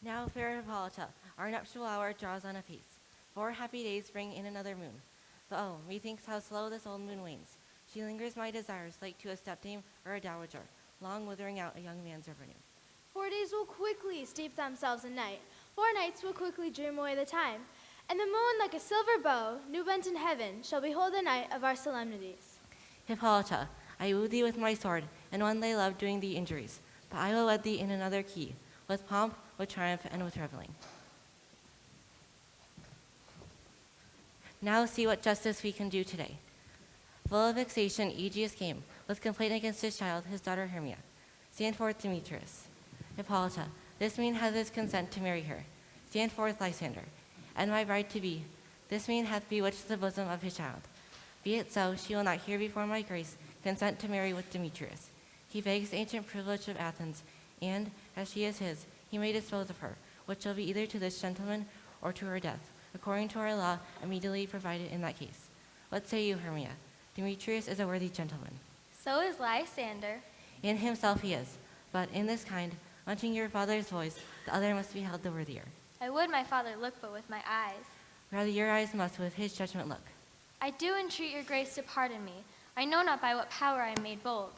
Now, fair Hippolyta, our nuptial hour draws on apace. 4 happy days bring in another moon. But oh, methinks how slow this old moon wanes. She lingers my desires like to a stepdame or a dowager, long withering out a young man's revenue. 4 days will quickly steep themselves in night. 4 nights will quickly dream away the time. And the moon, like a silver bow, new bent in heaven, shall behold the night of our solemnities. Hippolyta, I woo thee with my sword, and one thy love doing thee injuries. But I will wed thee in another key, with pomp, with triumph, and with reveling. Now see what justice we can do today. Full of vexation, Aegeus came, with complaint against his child, his daughter Hermia. Stand forth, Demetrius. Hippolyta, this man has his consent to marry her. Stand forth, Lysander. And my bride to be, this man hath bewitched the bosom of his child. Be it so, she will not here before my grace consent to marry with Demetrius. He begs the ancient privilege of Athens, and, as she is his, he may dispose of her, which shall be either to this gentleman or to her death, according to our law immediately provided in that case. What say you, Hermia? Demetrius is a worthy gentleman. So is Lysander. In himself he is, but in this kind, wanting your father's voice, the other must be held the worthier. I would my father look but with my eyes. Rather your eyes must with his judgment look. I do entreat your grace to pardon me. I know not by what power I am made bold.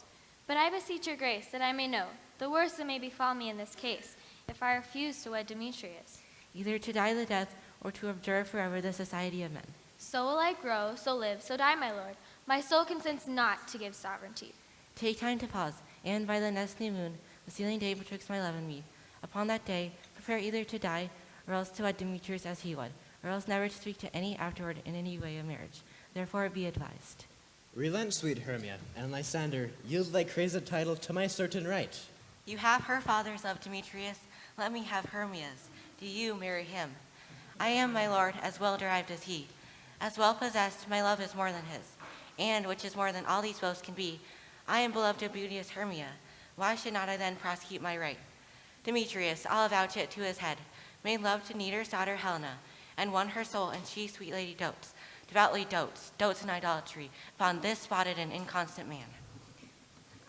But I beseech your grace that I may know the worst that may befall me in this case, if I refuse to wed Demetrius. Either to die the death, or to observe forever the society of men. So will I grow, so live, so die, my lord. My soul consents not to give sovereignty. Take time to pause, and by the next new moon, the sealing day betwixt my love and me, upon that day, prepare either to die, or else to wed Demetrius as he would, or else never to speak to any afterward in any way of marriage. Therefore be advised. Relent, sweet Hermia, and Lysander, yield thy crazed title to my certain right. You have her father's love, Demetrius. Let me have Hermia's. Do you marry him? I am, my lord, as well derived as he. As well possessed, my love is more than his. And, which is more than all these boasts can be, I am beloved of beauteous Hermia. Why should not I then prosecute my right? Demetrius, I'll avouch it to his head, made love to Neater's daughter Helena, and won her soul, and she, sweet lady, dotes, devoutly dotes in idolatry, found this spotted and inconstant man.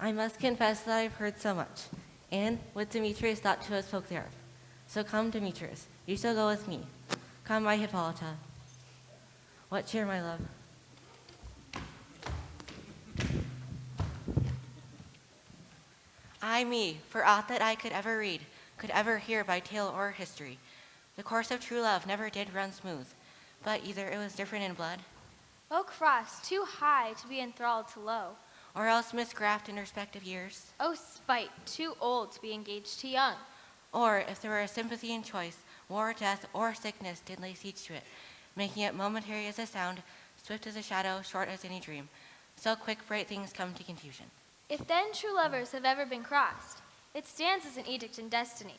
I must confess that I've heard so much, and with Demetrius thought to have spoke thereof. So come, Demetrius, you shall go with me. Come, my Hippolyta. What cheer, my love? Ay me, for aught that I could ever read, could ever hear by tale or history, the course of true love never did run smooth, but either it was different in blood, O cross, too high to be enthralled to low. or else misgraft in respect of years, O spite, too old to be engaged to young. or if there were a sympathy in choice, war, death, or sickness did lay siege to it, making it momentary as a sound, swift as a shadow, short as any dream. So quick bright things come to confusion. If then true lovers have ever been crossed, it stands as an edict in destiny.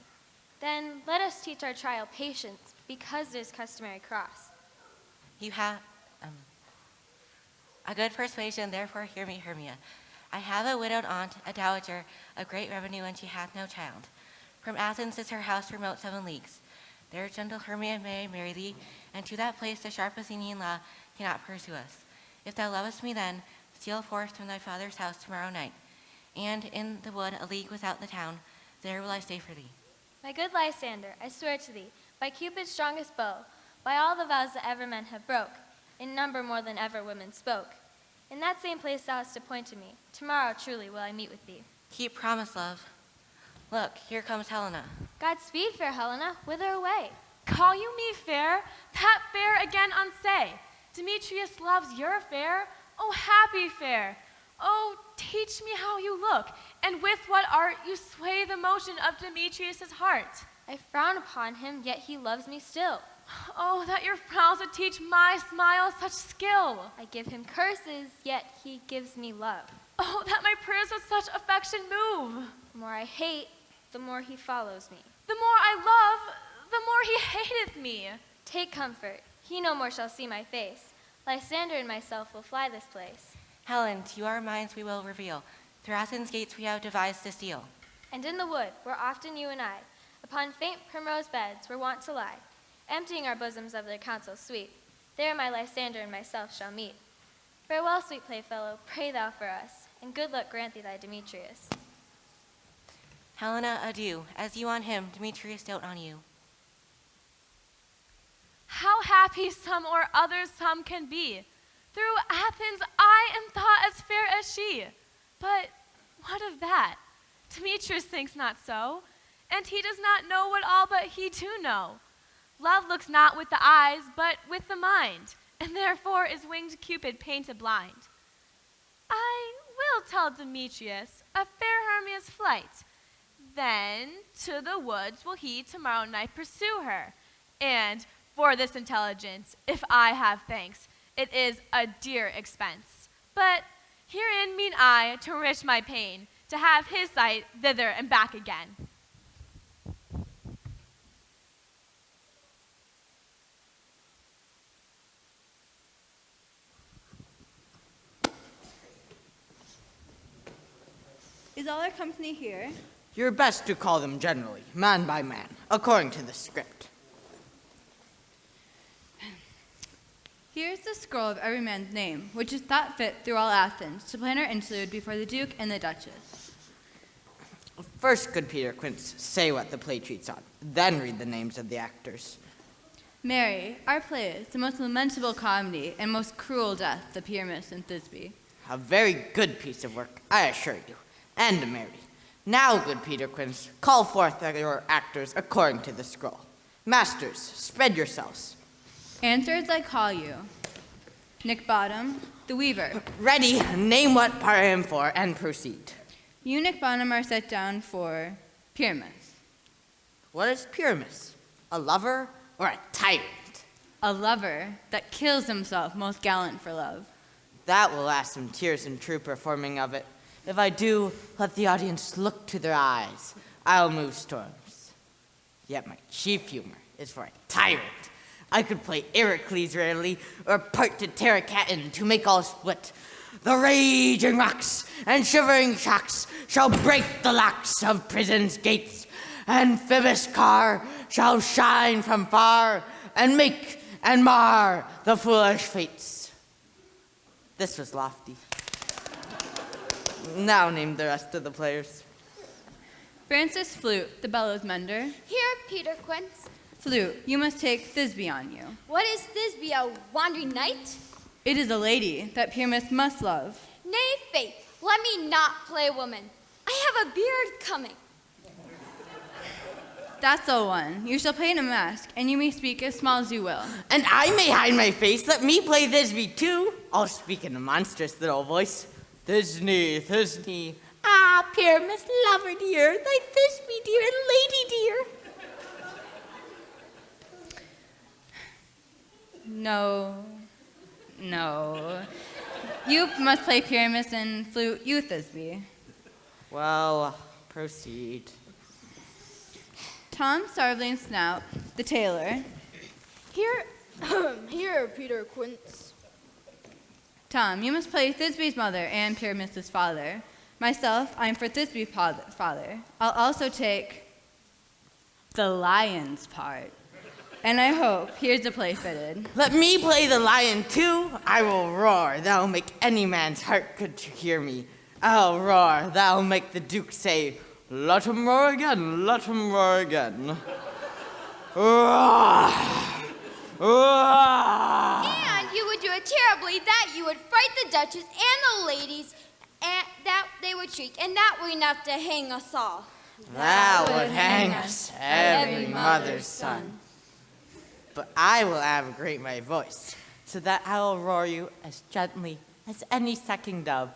Then let us teach our child patience, because it is customary cross. You have a good persuasion, therefore hear me, Hermia. I have a widowed aunt, a dowager, of great revenue, and she hath no child. From Athens is her house remote 7 leagues. There, gentle Hermia, may I marry thee, and to that place the sharp Athenian law cannot pursue us. If thou lovest me then, steal forth from thy father's house tomorrow night, and in the wood a league without the town, there will I stay for thee. My good Lysander, I swear to thee, by Cupid's strongest bow, by all the vows that ever men have broke, in number more than ever women spoke. In that same place thou hast appointed me, tomorrow truly will I meet with thee. Keep promise, love. Look, here comes Helena. Godspeed, fair Helena, whither away? Call you me fair? That fair again unsay. Demetrius loves your fair. Oh, happy fair. Oh, teach me how you look, and with what art you sway the motion of Demetrius' heart. I frown upon him, yet he loves me still. Oh, that your frowns would teach my smile such skill. I give him curses, yet he gives me love. Oh, that my prayers with such affection move. The more I hate, the more he follows me. The more I love, the more he hateth me. Take comfort, he no more shall see my face. Lysander and myself will fly this place. Helen, to our minds we will reveal. Through Athens' gates we have devised to steal. And in the wood, where often you and I, upon faint primrose beds, were wont to lie, emptying our bosoms of their counsels sweet, there my Lysander and myself shall meet. Farewell, sweet playfellow, pray thou for us, and good luck grant thee thy Demetrius. Helena, adieu. As you on him, Demetrius dote on you. How happy some or others some can be. Through Athens I am thought as fair as she. But what of that? Demetrius thinks not so, and he does not know what all but he do know. Love looks not with the eyes, but with the mind, and therefore is winged Cupid painted blind. I will tell Demetrius of fair Hermia's flight. Then to the woods will he tomorrow night pursue her. And for this intelligence, if I have thanks, it is a dear expense. But herein mean I to enrich my pain, to have his sight thither and back again. Is all our company here? You're best to call them generally, man by man, according to the script. Here's the scroll of every man's name, which is thought fit through all Athens, to plan our interlude before the Duke and the Duchess. First, good Peter Quince, say what the play treats on, then read the names of the actors. Mary, our play is the most lamentable comedy and most cruel death of Pyramus and Thisbe. A very good piece of work, I assure you. And Mary. Now, good Peter Quince, call forth your actors according to the scroll. Masters, spread yourselves. Answer as I call you. Nick Bottom, the weaver. Ready, name what part I am for, and proceed. You, Nick Bottom, are set down for Pyramus. What is Pyramus? A lover or a tyrant? A lover that kills himself most gallant for love. That will last some tears and true performing of it. If I do, let the audience look to their eyes. I'll move storms. Yet my chief humor is for a tyrant. I could play Ericles rarely, or part to tear a cat in to make all split. The raging rocks and shivering shocks shall break the locks of prison's gates. Amphibious car shall shine from far and make and mar the foolish fates. This was lofty. Now name the rest of the players. Francis Flute, the bellows mender. Here, Peter Quince. Flute, you must take Thisbe on you. What is Thisbe, a wandering knight? It is a lady that Pyramus must love. Nay, faith, let me not play a woman. I have a beard coming. That's the one. You shall play in a mask, and you may speak as small as you will. And I may hide my face. Let me play Thisbe too. I'll speak in a monstrous little voice. Thisbe, Thisbe. Ah, Pyramus, lover dear, thy Thisbe dear and lady dear. No. You must play Pyramus and Flute, you Thisbe. Well, proceed. Tom Starveling Snout, the tailor. Here, Peter Quince. Tom, you must play Thisbe's mother and Pyramus's father. Myself, I'm for Thisbe's father. I'll also take the lion's part. And I hope here's the play fitted. Let me play the lion too. I will roar. That'll make any man's heart good to hear me. I'll roar. That'll make the Duke say, let him roar again, let him roar again. Roar. Roar. And you would do it terribly, that you would fright the Duchess and the ladies, and that they would shriek, and that were enough to hang us all. That would hang us, every mother's son. But I will abrogate my voice, so that I will roar you as gently as any sucking dove.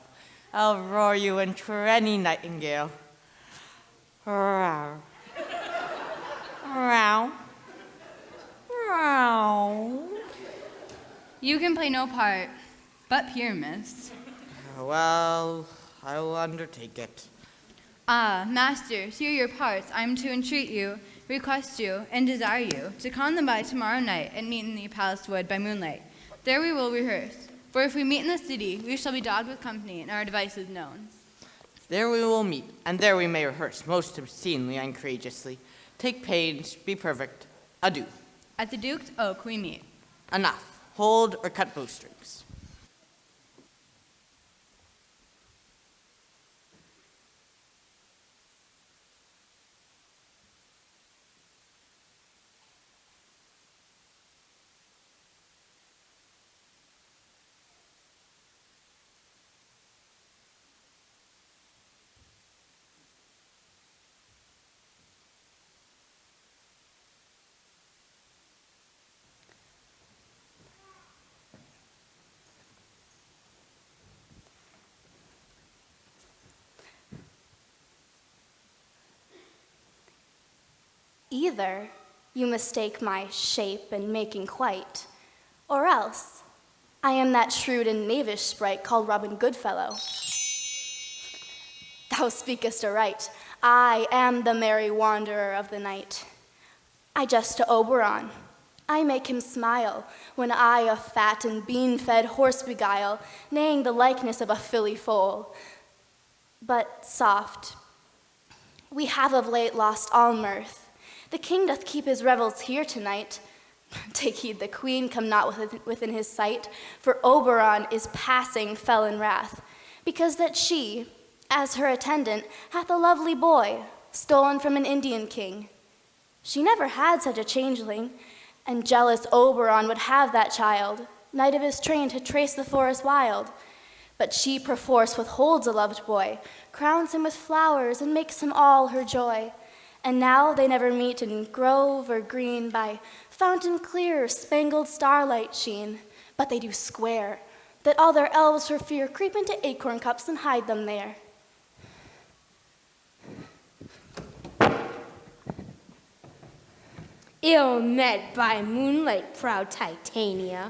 I'll roar you into any nightingale. Row. Row. Row. You can play no part but Pyramus. Well, I will undertake it. Ah, masters, here are your parts. I am to entreat you, request you, and desire you to come them by tomorrow night and meet in the palace wood by moonlight. There we will rehearse. For if we meet in the city, we shall be dogged with company and our devices known. There we will meet, and there we may rehearse most obscenely and courageously. Take pains, be perfect. Adieu. At the Duke's Oak we meet. Enough. Hold or cut bowstrings. Either you mistake my shape and making quite, or else I am that shrewd and knavish sprite called Robin Goodfellow. Thou speakest aright. I am the merry wanderer of the night. I jest to Oberon. I make him smile when I a fat and bean-fed horse beguile, neighing the likeness of a filly foal. But soft, we have of late lost all mirth. The king doth keep his revels here tonight. Take heed the queen come not within his sight, for Oberon is passing fell in wrath, because that she, as her attendant, hath a lovely boy, stolen from an Indian king. She never had such a changeling, and jealous Oberon would have that child, knight of his train to trace the forest wild. But she perforce withholds a loved boy, crowns him with flowers, and makes him all her joy. And now they never meet in grove or green by fountain clear, spangled starlight sheen, but they do swear that all their elves for fear creep into acorn cups and hide them there. Ill met by moonlight, proud Titania.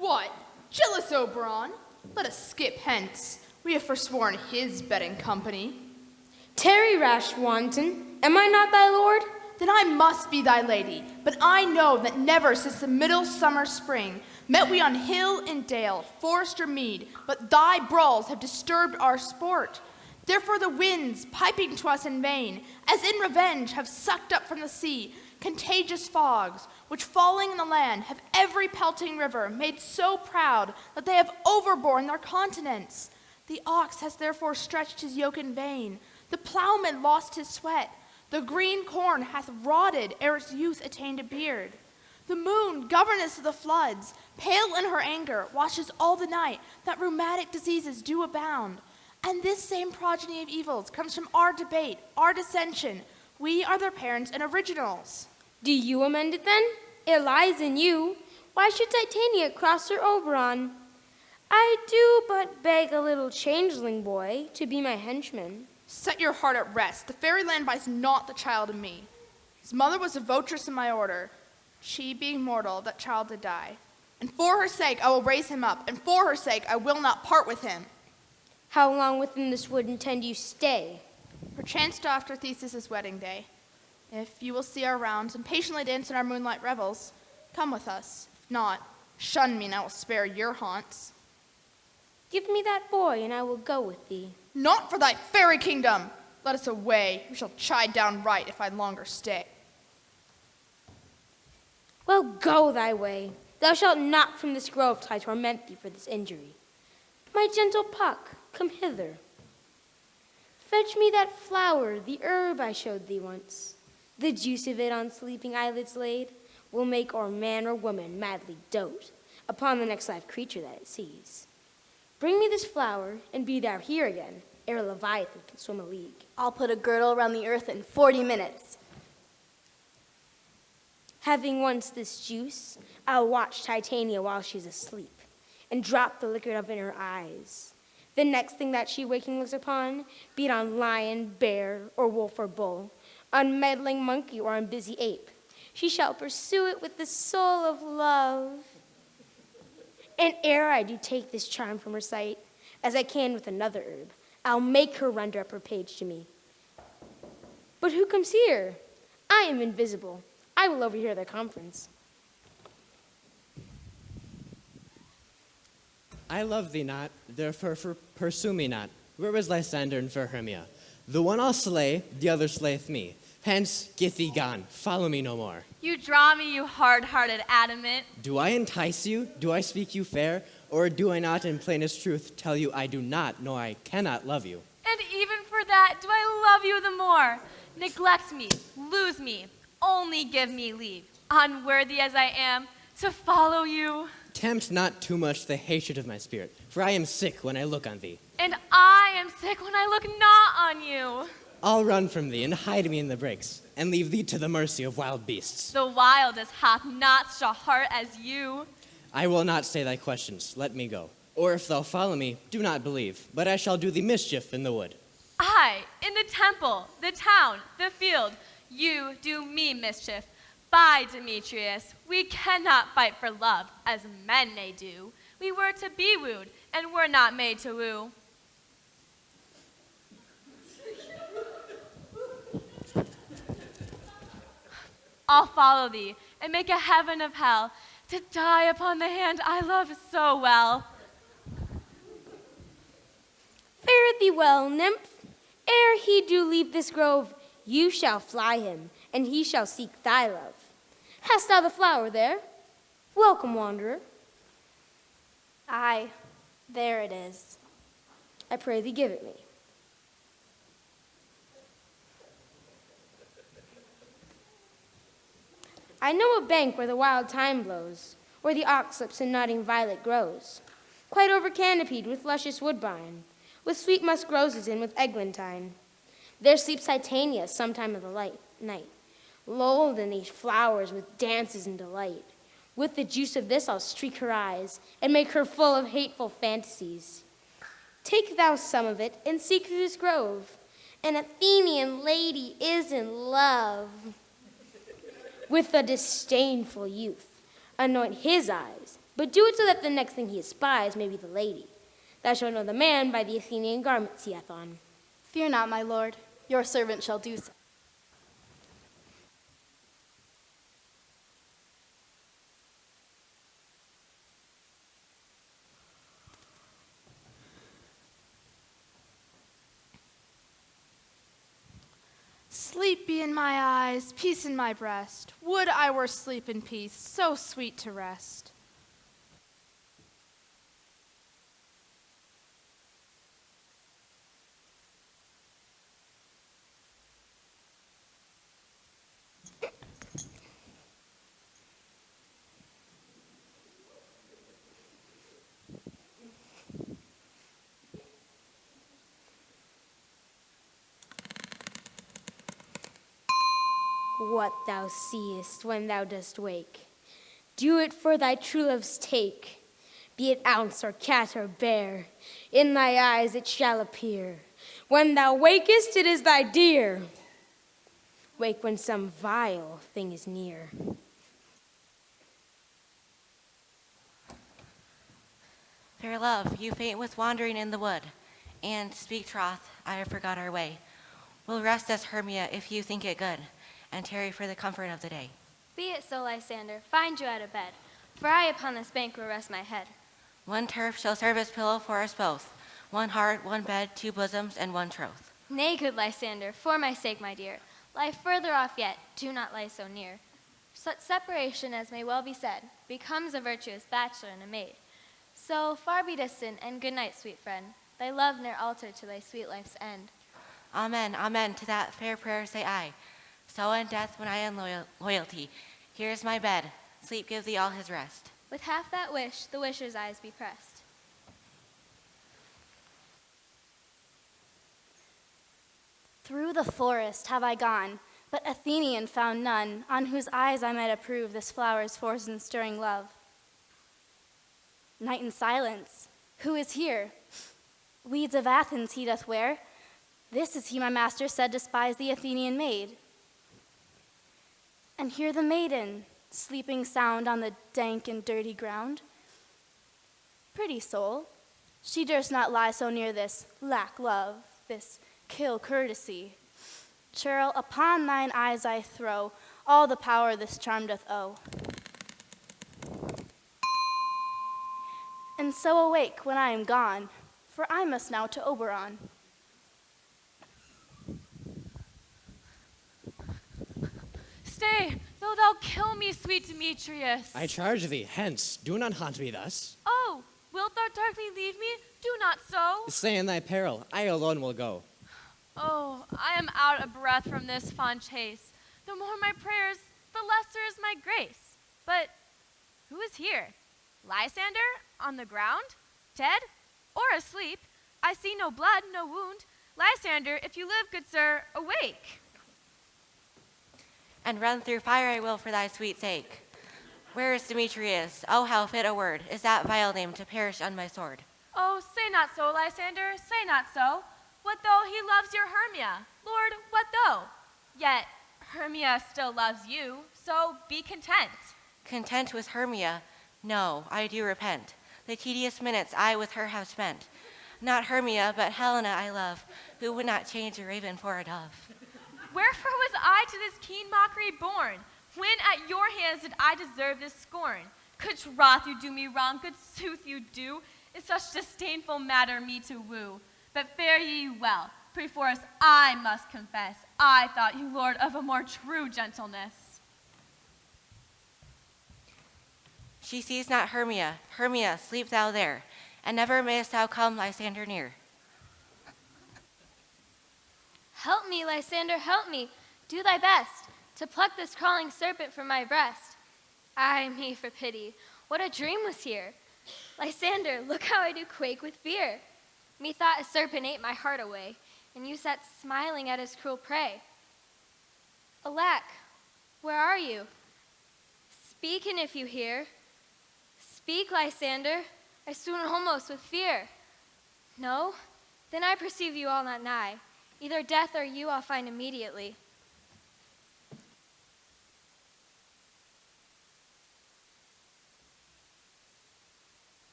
What? Jealous Oberon? Let us skip hence. We have forsworn his bedding company. Tarry, rash wanton, am I not thy lord? Then I must be thy lady, but I know that never since the middle summer spring met we on hill and dale, forest or mead, but thy brawls have disturbed our sport. Therefore the winds, piping to us in vain, as in revenge have sucked up from the sea contagious fogs, which falling in the land have every pelting river made so proud that they have overborne their continents. The ox has therefore stretched his yoke in vain, the plowman lost his sweat, the green corn hath rotted ere its youth attained a beard. The moon, governess of the floods, pale in her anger, watches all the night that rheumatic diseases do abound. And this same progeny of evils comes from our debate, our dissension. We are their parents and originals. Do you amend it then? It lies in you. Why should Titania cross her Oberon? I do but beg a little changeling boy to be my henchman. Set your heart at rest. The fairyland buys not the child of me. His mother was a votress in my order. She, being mortal, that child did die. And for her sake I will raise him up, and for her sake I will not part with him. How long within this wood intend you stay? Perchance till after Theseus' wedding day. If you will see our rounds and patiently dance in our moonlight revels, come with us. If not, shun me and I will spare your haunts. Give me that boy and I will go with thee. Not for thy fairy kingdom! Let us away. We shall chide down right if I longer stay. Well, go thy way. Thou shalt not from this grove till I torment thee for this injury. My gentle Puck, come hither. Fetch me that flower, the herb I showed thee once. The juice of it on sleeping eyelids laid will make or man or woman madly dote upon the next live creature that it sees. Bring me this flower, and be thou here again, ere Leviathan can swim a league. I'll put a girdle around the earth in 40 minutes. Having once this juice, I'll watch Titania while she's asleep, and drop the liquor of in her eyes. The next thing that she waking looks upon, be it on lion, bear, or wolf or bull, on meddling monkey or on busy ape, she shall pursue it with the soul of love. And ere I do take this charm from her sight, as I can with another herb, I'll make her render up her page to me. But who comes here? I am invisible. I will overhear their conference. I love thee not, therefore pursue me not. Where was Lysander and fair Hermia? The one I'll slay, the other slayeth me. Hence, get thee gone, follow me no more. You draw me, you hard-hearted adamant. Do I entice you? Do I speak you fair? Or do I not in plainest truth tell you I do not, no I cannot love you? And even for that, do I love you the more? Neglect me, lose me, only give me leave, unworthy as I am, to follow you. Tempt not too much the hatred of my spirit, for I am sick when I look on thee. And I am sick when I look not on you. I'll run from thee and hide me in the brakes, and leave thee to the mercy of wild beasts. The wildest hath not such a heart as you. I will not say thy questions, let me go. Or if thou follow me, do not believe, but I shall do thee mischief in the wood. I, in the temple, the town, the field, You do me mischief. By Demetrius, we cannot fight for love, as men may do. We were to be wooed, and were not made to woo. I'll follow thee, and make a heaven of hell, to die upon the hand I love so well. Fare thee well, nymph. Ere he do leave this grove, you shall fly him, and he shall seek thy love. Hast thou the flower there? Welcome, wanderer. Aye, there it is. I pray thee give it me. I know a bank where the wild thyme blows, where the oxlips and nodding violet grows, quite over canopied with luscious woodbine, with sweet musk roses and with eglantine. There sleeps Titania sometime of the night, lulled in these flowers with dances and delight. With the juice of this I'll streak her eyes, and make her full of hateful fantasies. Take thou some of it, and seek through this grove. An Athenian lady is in love with a disdainful youth. Anoint his eyes, but do it so that the next thing he espies may be the lady. Thou shalt know the man by the Athenian garments he hath on. Fear not, my lord, your servant shall do so. Sleep be in my eyes, peace in my breast. Would I were sleep in peace, so sweet to rest. What thou seest when thou dost wake, do it for thy true love's take. Be it ounce or cat or bear, in thy eyes it shall appear. When thou wakest, it is thy dear. Wake when some vile thing is near. Fair love, you faint with wandering in the wood, and speak troth, I have forgot our way. We'll rest us, Hermia, if you think it good, and tarry for the comfort of the day. Be it so, Lysander, find you at a bed, for I upon this bank will rest my head. One turf shall serve as pillow for us both, one heart, one bed, two bosoms, and one troth. Nay, good Lysander, for my sake, my dear, lie further off yet, do not lie so near. Such separation, as may well be said, becomes a virtuous bachelor and a maid. So far be distant, and good night, sweet friend, thy love ne'er alter to thy sweet life's end. Amen, amen, to that fair prayer say I. So in death when I am loyalty, here is my bed, sleep give thee all his rest. With half that wish, the wisher's eyes be pressed. Through the forest have I gone, but Athenian found none, on whose eyes I might approve this flower's force and stirring love. Night and silence, who is here? Weeds of Athens he doth wear. This is he my master said despised the Athenian maid. And hear the maiden, sleeping sound on the dank and dirty ground. Pretty soul, she durst not lie so near this lack love, this kill courtesy. Churl, upon thine eyes I throw all the power this charm doth owe. And so awake when I am gone, for I must now to Oberon. Stay, though thou kill me, sweet Demetrius. I charge thee, hence, do not haunt me thus. Oh, wilt thou darkly leave me? Do not so. Stay in thy peril, I alone will go. Oh, I am out of breath from this fond chase. The more my prayers, the lesser is my grace. But who is here? Lysander, on the ground? Dead? Or asleep? I see no blood, no wound. Lysander, if you live, good sir, awake. And run through fire I will for thy sweet sake. Where is Demetrius? Oh, how fit a word is that vile name to perish on my sword. Oh, say not so, Lysander, say not so. What though he loves your Hermia? Lord, what though? Yet Hermia still loves you, so be content. Content with Hermia? No, I do repent. The tedious minutes I with her have spent. Not Hermia, but Helena I love, who would not change a raven for a dove. Wherefore was I to this keen mockery born? When at your hands did I deserve this scorn? Could troth you do me wrong, good sooth you do, in such disdainful matter me to woo. But fare ye well, perforce I must confess, I thought you lord of a more true gentleness. She sees not Hermia. Hermia, sleep thou there, and never mayest thou come Lysander near. Help me, Lysander, help me. Do thy best to pluck this crawling serpent from my breast. Ay me, for pity, what a dream was here. Lysander, look how I do quake with fear. Methought a serpent ate my heart away, and you sat smiling at his cruel prey. Alack, where are you? Speak, and if you hear. Speak, Lysander, I swoon almost with fear. No? Then I perceive you all not nigh. Either death or you I'll find immediately.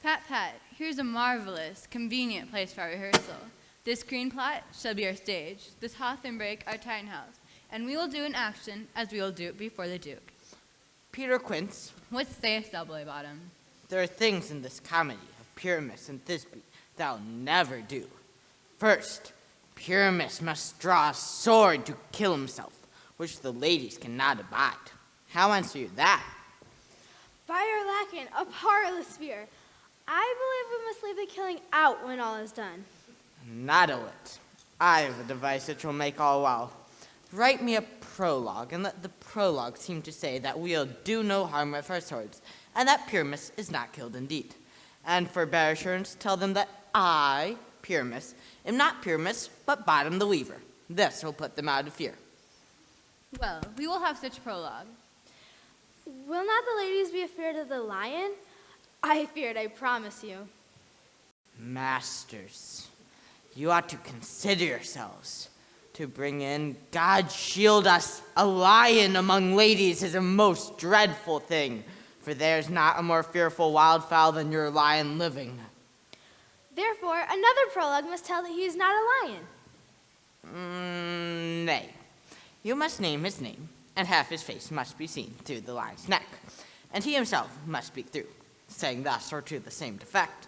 Pat, Pat, here's a marvelous, convenient place for our rehearsal. This green plot shall be our stage, this hawthorn brake our Titan house, and we will do an action as we will do it before the Duke. Peter Quince, What sayest thou, Boy Bottom? there are things in this comedy of Pyramus and Thisbe that'll never do. First, Pyramus must draw a sword to kill himself, which the ladies cannot abide. How answer you that? Fire lacking, a parlous fear. I believe we must leave the killing out when all is done. Not a whit. I have a device which will make all well. Write me a prologue, and let the prologue seem to say that we'll do no harm with our swords, and that Pyramus is not killed indeed. And for bare assurance, tell them that I, Pyramus, am not Pyramus, but Bottom the Weaver. This will put them out of fear. Well, we will have such prologue. Will not the ladies be afraid of the lion? I feared, I promise you. Masters, you ought to consider yourselves. To bring in, God shield us, a lion among ladies is a most dreadful thing, for there's not a more fearful wildfowl than your lion living. Therefore, another prologue must tell that he is not a lion. Nay. You must name his name, and half his face must be seen through the lion's neck, and he himself must speak through, saying thus or to the same effect: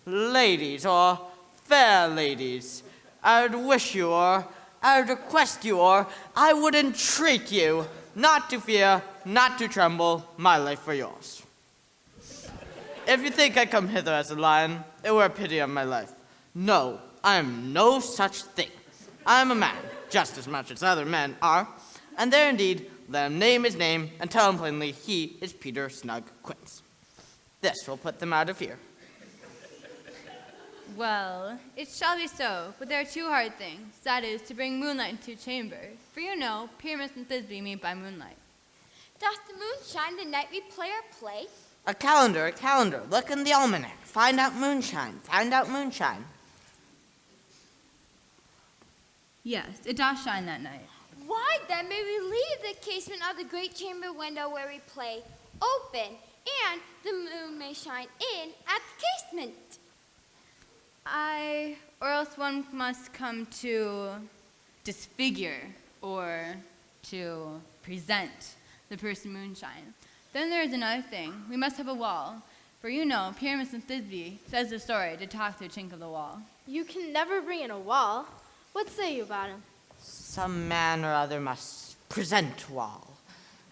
Ladies, or fair ladies, I would wish you, or I would request you, or I would entreat you not to fear, not to tremble, my life for yours. If you think I come hither as a lion, it were a pity on my life. No, I am no such thing. I am a man, just as much as other men are, and there indeed, let him name his name, and tell him plainly he is Peter Snug Quince. This will put them out of fear. Well, it shall be so, but there are two hard things. That is, to bring moonlight into chamber. For you know, Pyramus and Thisbe meet by moonlight. Doth the moon shine the night we play our play? A calendar, look in the almanac. Find out moonshine, find out moonshine. Yes, it does shine that night. Why then may we leave the casement of the great chamber window where we play open, and the moon may shine in at the casement? Or else one must come to disfigure or to present the person moonshine. Then there is another thing. We must have a wall. For you know, Pyramus and Thisbe, says the story, to talk through a chink of the wall. You can never bring in a wall. What say you about him? Some man or other must present wall,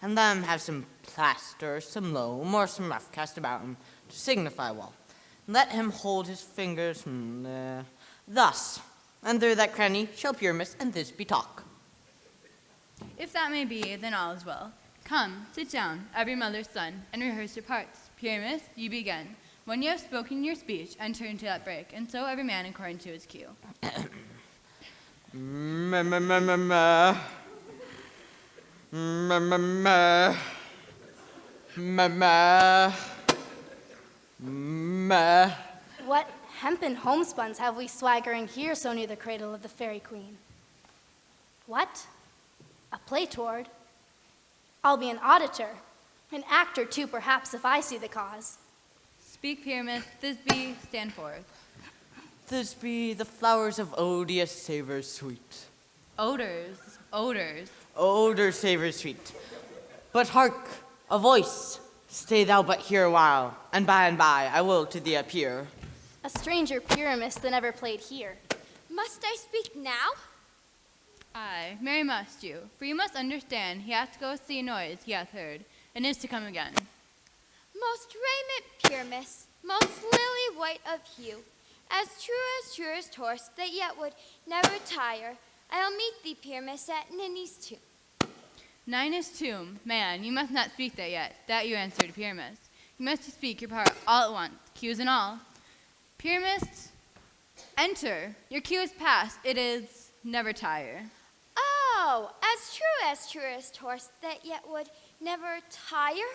and let him have some plaster, some loam, or some rough cast about him to signify wall. Let him hold his fingers thus, and through that cranny shall Pyramus and Thisbe talk. If that may be, then all is well. Come, sit down, every mother's son, and rehearse your parts. Pyramus, you begin. When you have spoken your speech, enter into that break, and so every man according to his cue. Meh. Meh. What hempen homespuns have we swaggering here so near the cradle of the fairy queen? What? A play toward? I'll be an auditor, an actor too, perhaps, if I see the cause. Speak, Pyramus. Thisbe, stand forth. This be the flowers of odious savor sweet. Odors, odors. Odor savor sweet. But hark, a voice. Stay thou but here a while, and by I will to thee appear. A stranger Pyramus that never played here. Must I speak now? Aye, Mary must you, for you must understand he hath to go see a noise he hath heard, and is to come again. Most raiment Pyramus, most lily white of hue, as truest horse that yet would never tire, I'll meet thee, Pyramus, at Ninny's tomb. Ninus tomb, man, you must not speak that yet. That you answer to Pyramus. You must speak your part all at once, cues and all. Pyramus, enter. Your cue is past. It is never tire. Oh, as truest horse that yet would never tire?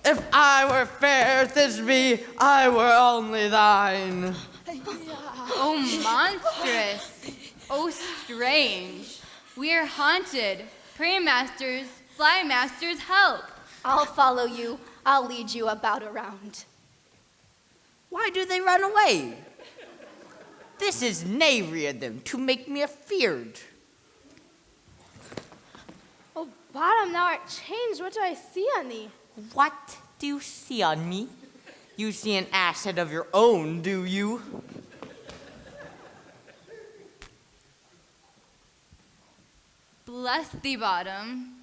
If I were fair, Thisbe, I were only thine. Oh, monstrous. Oh, strange. We are haunted. Pray, masters, fly, masters, help. I'll follow you. I'll lead you about around. Why do they run away? This is knavery of them to make me afeard. Oh, bottom, thou art changed. What do I see on thee? What do you see on me? You see an asset of your own, do you? Bless thee, bottom.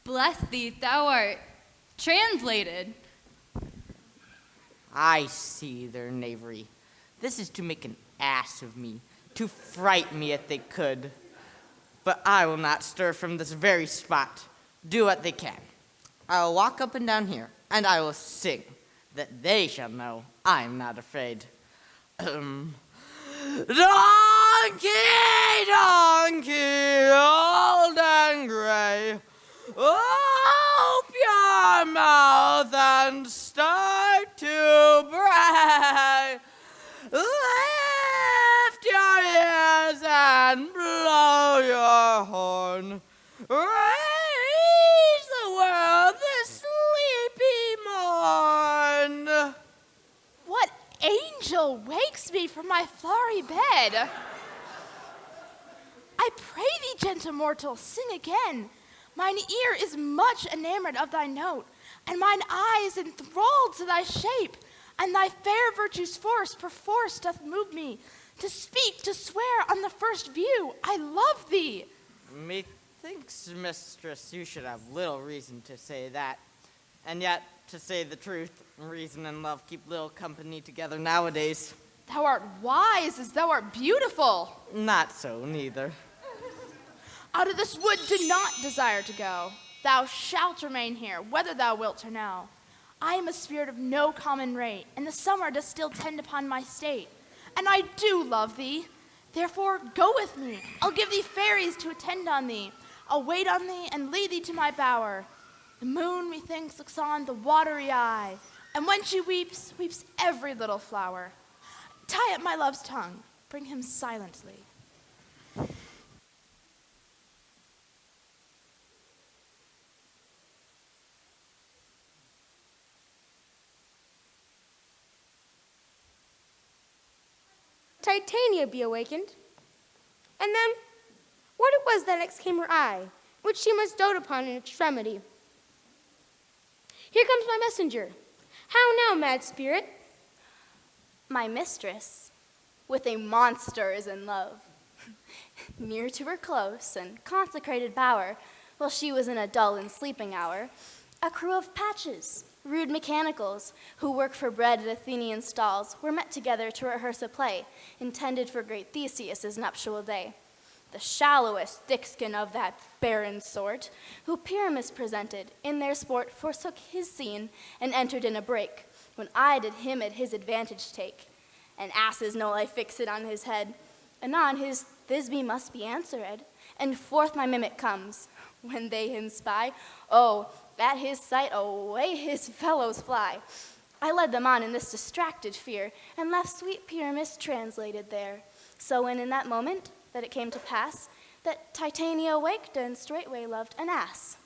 Bless thee, thou art translated. I see their knavery. This is to make an ass of me, to fright me if they could. But I will not stir from this very spot. Do what they can. I will walk up and down here, and I will sing, that they shall know I am not afraid. Donkey, donkey, old and gray, open your mouth and start to bray. Lift your ears and blow your horn. Raise the world this sleepy morn. What angel wakes me from my flowery bed? I pray thee, gentle mortal, sing again. Mine ear is much enamored of thy note, and mine eye is enthralled to thy shape, and thy fair virtue's force perforce doth move me to speak, to swear on the first view. I love thee. Methinks, mistress, you should have little reason to say that. And yet, to say the truth, reason and love keep little company together nowadays. Thou art wise as thou art beautiful. Not so, neither. Out of this wood do not desire to go. Thou shalt remain here, whether thou wilt or no. I am a spirit of no common rate, and the summer does still tend upon my state. And I do love thee. Therefore, go with me. I'll give thee fairies to attend on thee. I'll wait on thee and lead thee to my bower. The moon, methinks, looks on the watery eye, and when she weeps, weeps every little flower. Tie up my love's tongue, bring him silently. Titania be awakened. And then, what it was that next came her eye, which she must dote upon in extremity. Here comes my messenger. How now, mad spirit? My mistress, with a monster, is in love. Near to her close and consecrated bower, while she was in a dull and sleeping hour, a crew of patches, rude mechanicals, who work for bread at Athenian stalls, were met together to rehearse a play intended for great Theseus' nuptial day. The shallowest thickskin of that barren sort, who Pyramus presented, in their sport forsook his scene and entered in a break, when I did him at his advantage take. An ass's knoll I fix it on his head, anon his Thisbe must be answered, and forth my mimic comes. When they him spy, oh, At his sight, away his fellows fly. I led them on in this distracted fear, and left sweet Pyramus translated there. So when in that moment that it came to pass, that Titania waked and straightway loved an ass.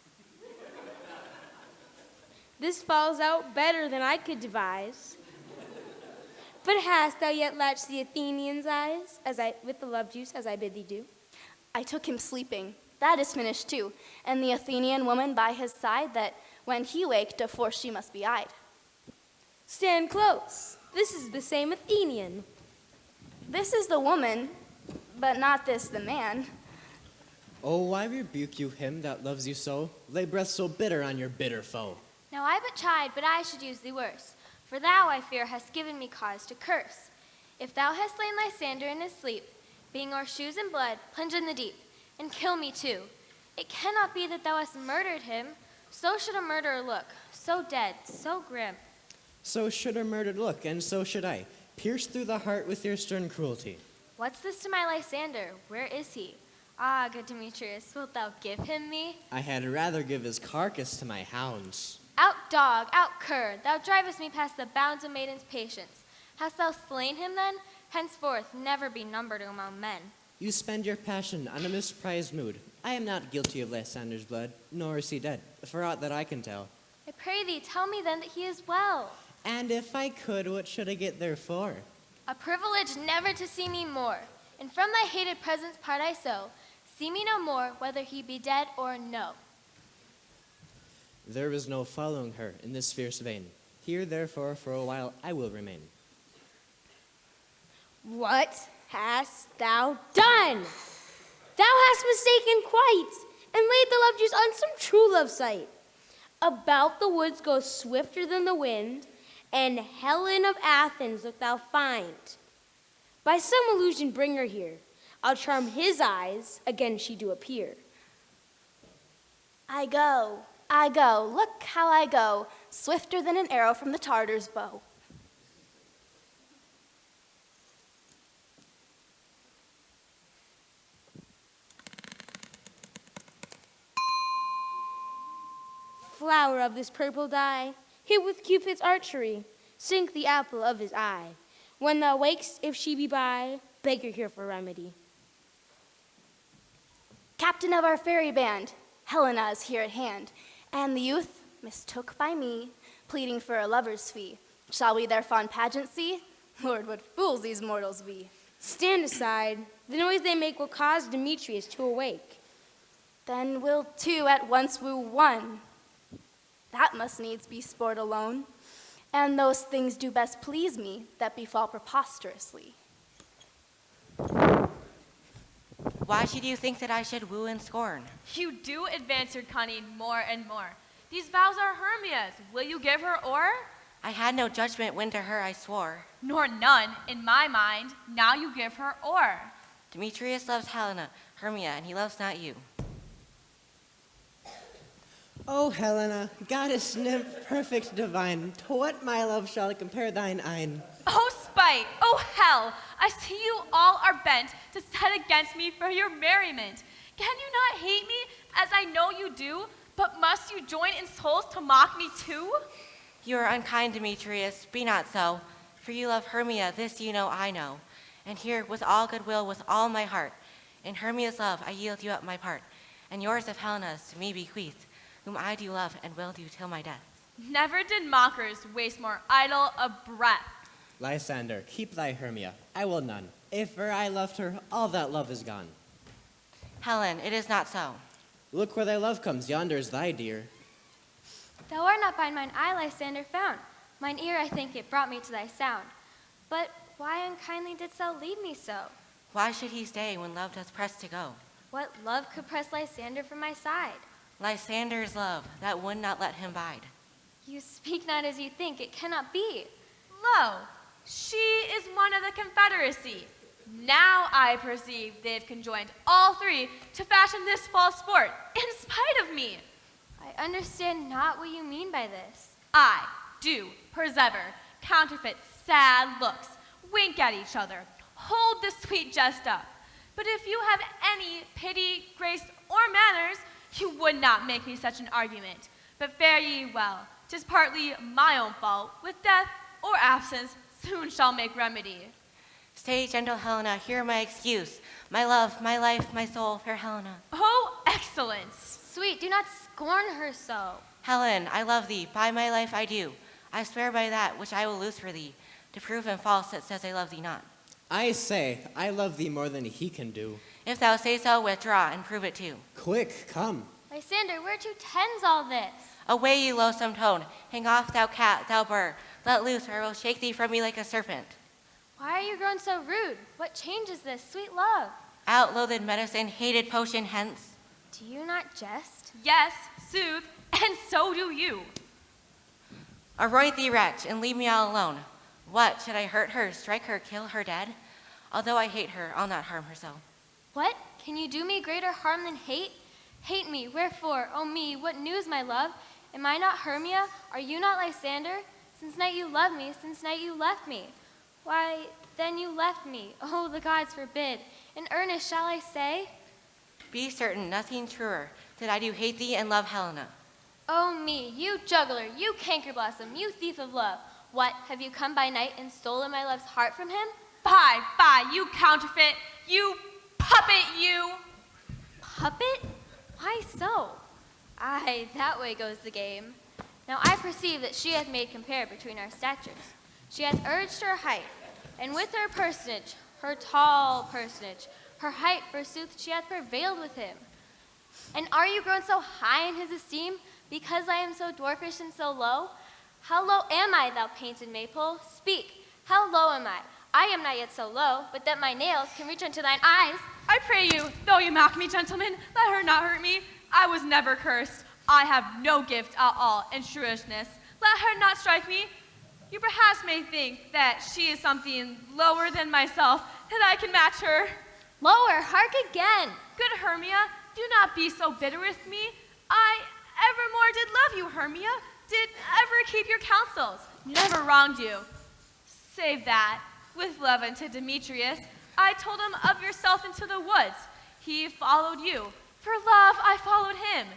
This falls out better than I could devise. But hast thou yet latched the Athenian's eyes, with the love juice, as I bid thee do? I took him sleeping. That is finished too, and the Athenian woman by his side, that when he waked, of force she must be eyed. Stand close. This is the same Athenian. This is the woman, but not this the man. Oh, why rebuke you him that loves you so? Lay breath so bitter on your bitter foe. Now I but chide, but I should use thee worse. For thou, I fear, hast given me cause to curse. If thou hast slain Lysander in his sleep, being o'er shoes and blood, plunge in the deep, and kill me too. It cannot be that thou hast murdered him. So should a murderer look, so dead, so grim. So should a murdered look, and so should I, pierced through the heart with your stern cruelty. What's this to my Lysander? Where is he? Ah, good Demetrius, wilt thou give him me? I had rather give his carcass to my hounds. Out dog, out cur, thou drivest me past the bounds of maiden's patience. Hast thou slain him then? Henceforth never be numbered among men. You spend your passion on a misprized mood. I am not guilty of Lysander's blood, nor is he dead, for aught that I can tell. I pray thee, tell me then that he is well. And if I could, what should I get therefore? A privilege never to see me more, and from thy hated presence part I so. See me no more, whether he be dead or no. There is no following her in this fierce vein. Here, therefore, for a while I will remain. What hast thou done? Thou hast mistaken quite, and laid the love juice on some true love sight. About the woods go swifter than the wind, and Helen of Athens look thou find. By some illusion bring her here. I'll charm his eyes, again she do appear. I go, look how I go, swifter than an arrow from the Tartar's bow. Flower of this purple dye, hit with Cupid's archery, sink the apple of his eye. When thou wakest, if she be by, beg her here for remedy. Captain of our fairy band, Helena is here at hand, and the youth mistook by me, pleading for a lover's fee. Shall we their fond pageant see? Lord, what fools these mortals be. Stand aside, the noise they make will cause Demetrius to awake. Then will two at once woo one. That must needs be sport alone, and those things do best please me that befall preposterously. Why should you think that I should woo and scorn? You do advance your cunning more and more. These vows are Hermia's. Will you give her or? I had no judgment when to her I swore. Nor none, in my mind. Now you give her or. Demetrius loves Helena, Hermia, and he loves not you. O Helena, goddess nymph, perfect divine, to what my love shall compare thine eyne? Oh spite, oh hell, I see you all are bent to set against me for your merriment. Can you not hate me, as I know you do, but must you join in souls to mock me too? You are unkind, Demetrius, be not so. For you love Hermia, this you know I know. And here, with all goodwill, with all my heart, in Hermia's love I yield you up my part, and yours of Helena's to me bequeath, whom I do love and will do till my death. Never did mockers waste more idle a breath. Lysander, keep thy Hermia, I will none. If e'er I loved her, all that love is gone. Helen, it is not so. Look where thy love comes, yonder is thy dear. Thou art not by mine eye, Lysander, found. Mine ear, I think, it brought me to thy sound. But why unkindly didst thou leave me so? Why should he stay when love does press to go? What love could press Lysander from my side? Lysander's love, that would not let him bide. You speak not as you think, it cannot be. Lo, she is one of the confederacy. Now I perceive they have conjoined all three to fashion this false sport, in spite of me. I understand not what you mean by this. I do, persever, counterfeit sad looks, wink at each other, hold the sweet jest up. But if you have any pity, grace, or manners, you would not make me such an argument, But fare ye well. 'Tis partly my own fault. With death or absence, soon shall make remedy. Stay, gentle Helena, hear my excuse. My love, my life, my soul, fair Helena. Oh, excellence! Sweet, do not scorn her so. Helen, I love thee, by my life I do. I swear by that which I will lose for thee, to prove him false that says I love thee not. I say, I love thee more than he can do. If thou say so, withdraw and prove it too. Quick, come. Lysander, whereto tends all this? Away, you loathsome tone. Hang off, thou cat, thou burr. Let loose, or I will shake thee from me like a serpent. Why are you grown so rude? What change is this, sweet love? Out, loathed medicine, hated potion, hence. Do you not jest? Yes, sooth, and so do you. Aroint thee, wretch, and leave me all alone. What, should I hurt her, strike her, kill her dead? Although I hate her, I'll not harm her so. What? Can you do me greater harm than hate? Hate me, wherefore? O me, what news, my love? Am I not Hermia? Are you not Lysander? Since night you loved me, since night you left me. Why, then you left me. Oh, the gods forbid. In earnest shall I say? Be certain, nothing truer, that I do hate thee and love Helena. Oh me, you juggler, you canker blossom, you thief of love. What, have you come by night and stolen my love's heart from him? Fie, fie, you counterfeit, you puppet, you. Puppet? Why so? Aye, that way goes the game. Now I perceive that she hath made compare between our statures. She hath urged her height, and with her personage, her tall personage, her height, forsooth, she hath prevailed with him. And are you grown so high in his esteem, because I am so dwarfish and so low? How low am I, thou painted maypole? Speak, how low am I? I am not yet so low, but that my nails can reach unto thine eyes. I pray you, though you mock me, gentlemen, let her not hurt me. I was never cursed. I have no gift at all in shrewishness. Let her not strike me. You perhaps may think that she is something lower than myself, that I can match her. Lower, hark again. Good Hermia, do not be so bitter with me. I evermore did love you, Hermia, did ever keep your counsels, never wronged you. Save that, with love unto Demetrius, I told him of yourself into the woods. He followed you. For love, I followed him.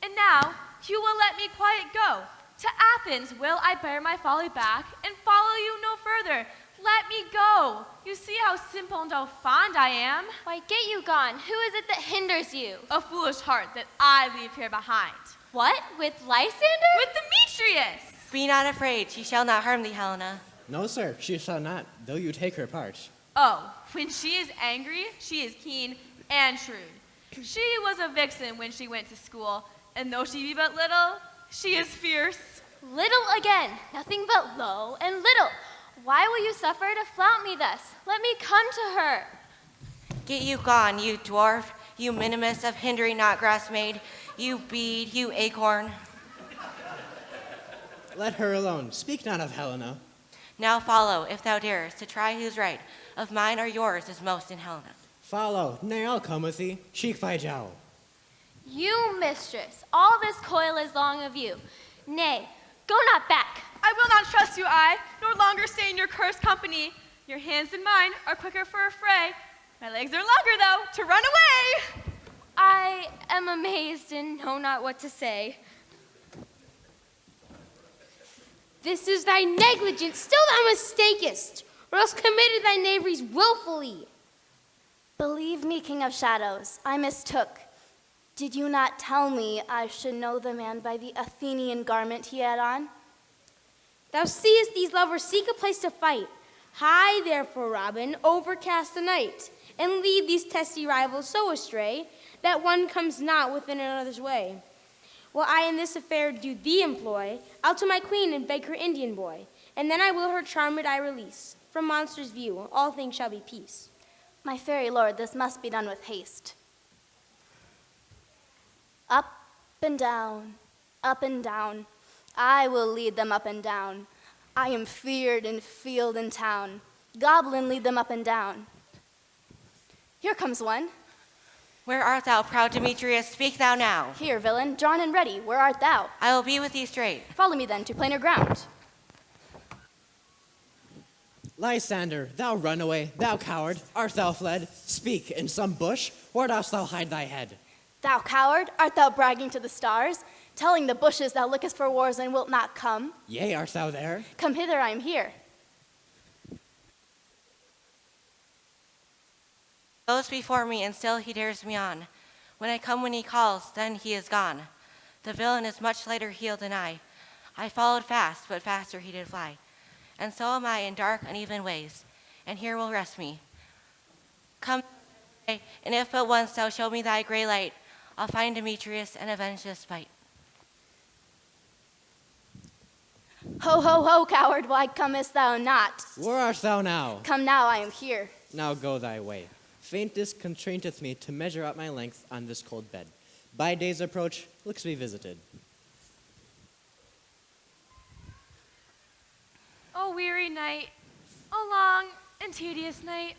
And now, you will let me quiet go. To Athens will I bear my folly back and follow you no further. Let me go. You see how simple and how fond I am. Why, get you gone. Who is it that hinders you? A foolish heart that I leave here behind. What? With Lysander? With Demetrius. Be not afraid, she shall not harm thee, Helena. No, sir, she shall not, though you take her part. Oh, when she is angry, she is keen and shrewd. She was a vixen when she went to school, and though she be but little, she is fierce. Little again, nothing but low and little. Why will you suffer to flout me thus? Let me come to her. Get you gone, you dwarf, you minimus of hindering not grass made, you bead, you acorn. Let her alone. Speak not of Helena. Now follow, if thou darest, to try who's right, of mine or yours is most in Helena. Follow, nay, I'll come with thee. Cheek by jowl. You, mistress, all this coil is long of you. Nay, go not back. I will not trust you, I, nor longer stay in your cursed company. Your hands and mine are quicker for a fray. My legs are longer, though, to run away. I am amazed and know not what to say. This is thy negligence, still thou mistakest, or else committed thy knaveries willfully. Believe me, King of Shadows, I mistook. Did you not tell me I should know the man by the Athenian garment he had on? Thou seest these lovers seek a place to fight. Hie, therefore, Robin, overcast the night, and lead these testy rivals so astray that one comes not within another's way. While I in this affair do thee employ, I'll to my queen and beg her Indian boy, and then I will her charmed I release. From monsters' view, all things shall be peace. My fairy lord, this must be done with haste. Up and down, up and down. I will lead them up and down. I am feared in field and town. Goblin, lead them up and down. Here comes one. Where art thou, proud Demetrius? Speak thou now. Here, villain, drawn and ready. Where art thou? I will be with thee straight. Follow me then to plainer ground. Lysander, thou runaway, thou coward, art thou fled? Speak, in some bush, where dost thou hide thy head? Thou coward, art thou bragging to the stars? telling the bushes thou lookest for wars and wilt not come. Yea, art thou there? Come hither, I am here. Goes before me, and still he dares me on. When I come when he calls, then he is gone. The villain is much lighter heeled than I. I followed fast, but faster he did fly. And so am I in dark, uneven ways, and here will rest me. Come, and if but once thou show me thy gray light, I'll find Demetrius and avenge this spite. Ho, ho, ho, coward, why comest thou not? Where art thou now? Come now, I am here. Now go thy way. Faintest constrainteth me to measure out my length on this cold bed. By day's approach, looks be visited. O weary night, O long and tedious night,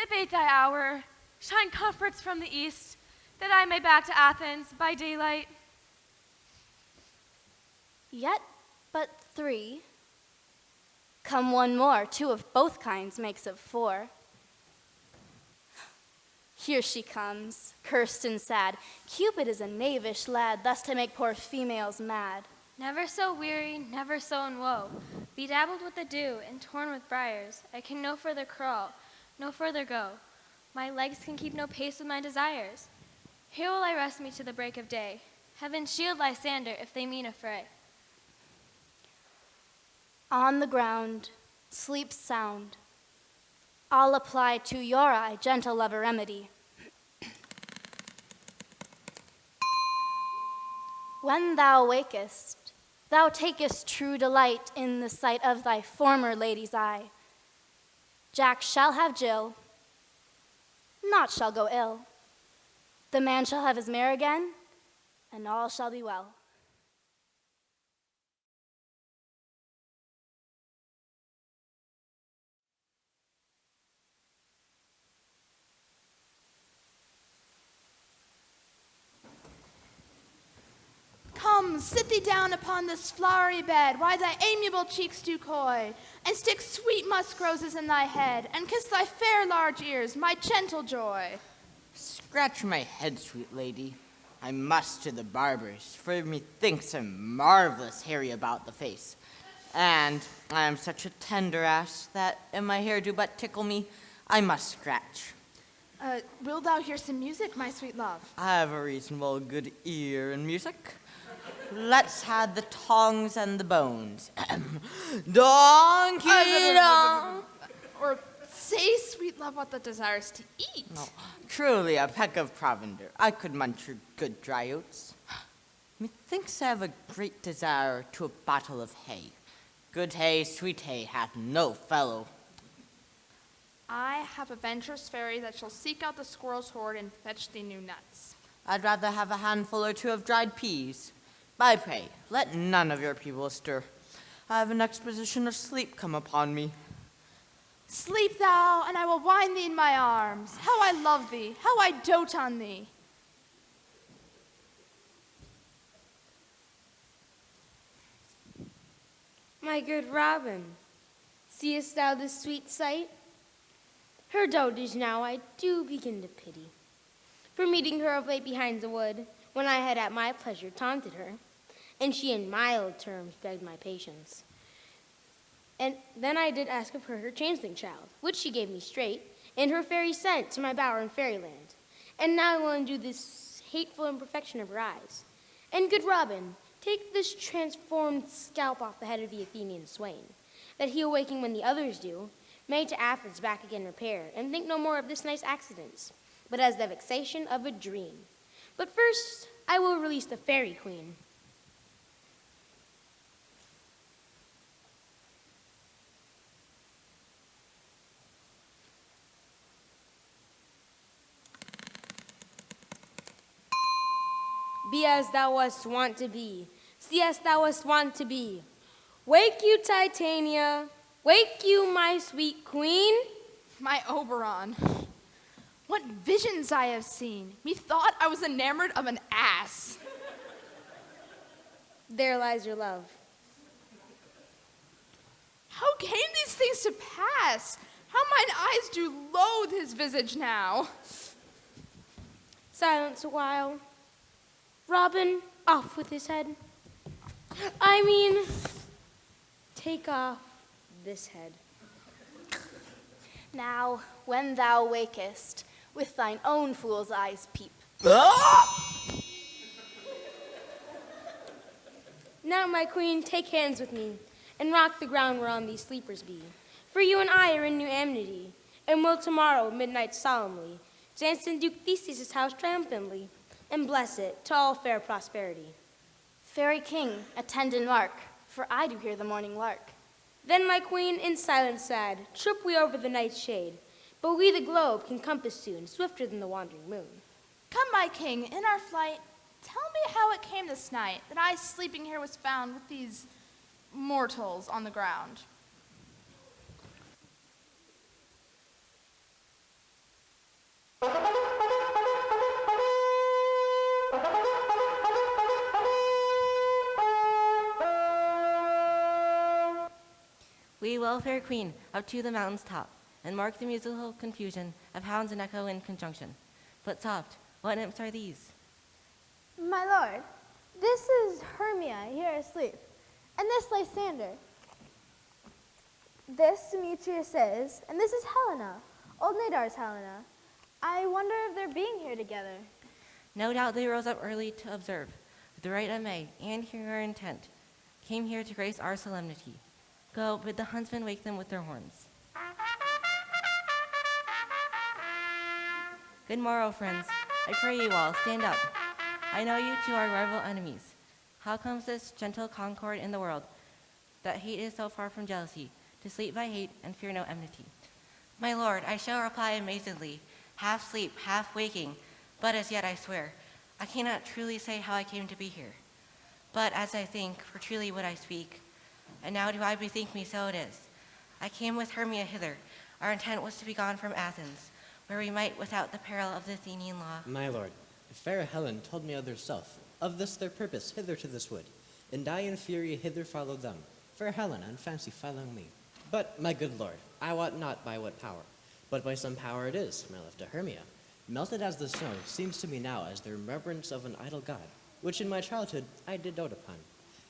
abate thy hour, shine comforts from the east, that I may back to Athens by daylight. Yet but 3. Come one more, 2 of both kinds makes of 4. Here she comes, cursed and sad. Cupid is a knavish lad, thus to make poor females mad. Never so weary, never so in woe. Bedabbled with the dew and torn with briars, I can no further crawl, no further go. My legs can keep no pace with my desires. Here will I rest me to the break of day. Heaven shield Lysander if they mean a fray. On the ground, sleep sound. I'll apply to your eye gentle love a remedy. When thou wakest, thou takest true delight in the sight of thy former lady's eye. Jack shall have Jill, naught shall go ill. The man shall have his mare again, and all shall be well. Come, sit thee down upon this flowery bed, while thy amiable cheeks do coy, and stick sweet musk roses in thy head, and kiss thy fair large ears, my gentle joy. Scratch my head, sweet lady. I must to the barber's, for methinks I'm marvelous hairy about the face. And I am such a tender ass that if my hair do but tickle me, I must scratch. Wilt thou hear some music, my sweet love? I have a reasonable good ear in music. Let's have the tongs and the bones. Donkey dong. Or say, sweet love, what thou desires to eat. No, truly a peck of provender. I could munch your good dry oats. Methinks I have a great desire to a bottle of hay. Good hay, sweet hay, hath no fellow. I have a venturous fairy that shall seek out the squirrel's hoard and fetch thee new nuts. I'd rather have a handful or 2 of dried peas. By pray, let none of your people stir. I have an exposition of sleep come upon me. Sleep thou, and I will wind thee in my arms. How I love thee, how I dote on thee. My good Robin, seest thou this sweet sight? Her dotage now I do begin to pity. For meeting her of late behind the wood, when I had at my pleasure taunted her, and she in mild terms begged my patience. And then I did ask of her changeling child, which she gave me straight, and her fairy sent to my bower in fairyland. And now I will undo this hateful imperfection of her eyes. And good Robin, take this transformed scalp off the head of the Athenian swain, that he awaking when the others do, may to Athens back again repair, and think no more of this nice accidents, but as the vexation of a dream. But first I will release the fairy queen. Be as thou wast wont to be, see as thou wast wont to be. Wake you, Titania, wake you, my sweet queen. My Oberon, what visions I have seen. Methought I was enamored of an ass. There lies your love. How came these things to pass? How mine eyes do loathe his visage now. Silence a while. Robin, Off with his head. I mean, take off this head. Now, when thou wakest, with thine own fool's eyes peep. Now, my queen, take hands with me, and rock the ground whereon these sleepers be. For you and I are in new amity, and will tomorrow, midnight solemnly, dance in Duke Theseus' house triumphantly, and bless it to all fair prosperity. Fairy king, attend and mark, for I do hear the morning lark. Then, my queen, in silence sad, trip we over the night's shade, but we the globe can compass soon, swifter than the wandering moon. Come, my king, in our flight, tell me how it came this night that I sleeping here was found with these mortals on the ground. We will, fair queen, up to the mountain's top, and mark the musical confusion of hounds and echo in conjunction. But soft, what nymphs are these? My lord, this is Hermia here asleep, and this Lysander. This Demetrius is, and this is Helena, old Nadar's Helena. I wonder if they're being here together. No doubt they rose up early to observe, with the right of May, and hearing our intent, came here to grace our solemnity. Go, bid the huntsmen wake them with their horns. Good morrow, friends. I pray you all, stand up. I know you two are rival enemies. How comes this gentle concord in the world, that hate is so far from jealousy, to sleep by hate and fear no enmity? My lord, I shall reply amazedly, half sleep, half waking, but as yet I swear, I cannot truly say how I came to be here. But as I think, for truly would I speak, and now do I bethink me so it is. I came with Hermia hither. Our intent was to be gone from Athens, where we might without the peril of the Athenian law. My lord, fair Helen told me of their self, of this their purpose hither to this wood, and I in fury hither followed them. Fair Helen, and fancy following me. But, my good lord, I wot not by what power, but by some power it is, my love to Hermia. Melted as the snow seems to me now as the remembrance of an idol god, which in my childhood I did dote upon.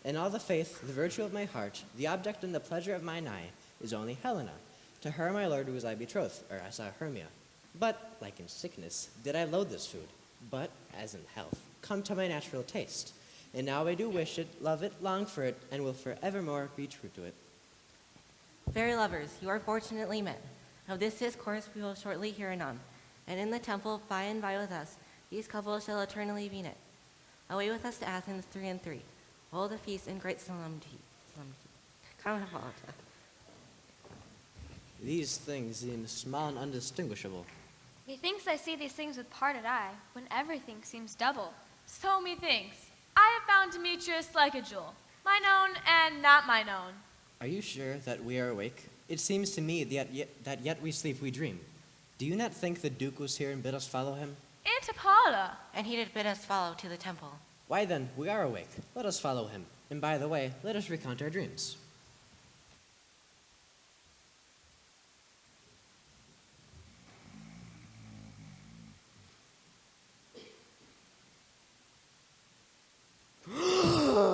In all the faith, the virtue of my heart, the object and the pleasure of mine eye, is only Helena. To her, my lord, was I betrothed, or I saw Hermia. But, like in sickness, did I loathe this food, but, as in health, come to my natural taste. And now I do wish it, love it, long for it, and will forevermore be true to it. Fair lovers, you are fortunately met. Of this discourse we will shortly hear anon, and in the temple, by and by with us, these couples shall eternally be knit. Away with us to Athens, 3 and 3. Hold a feast in great solemnity. Come and follow us. These things seem small and undistinguishable. Methinks I see these things with parted eye, when everything seems double. So methinks. I have found Demetrius like a jewel, mine own and not mine own. Are you sure that we are awake? It seems to me that yet we sleep, we dream. Do you not think the Duke was here and bid us follow him? Aunt Paula. And he did bid us follow to the temple. Why then, we are awake. Let us follow him. And by the way, let us recount our dreams.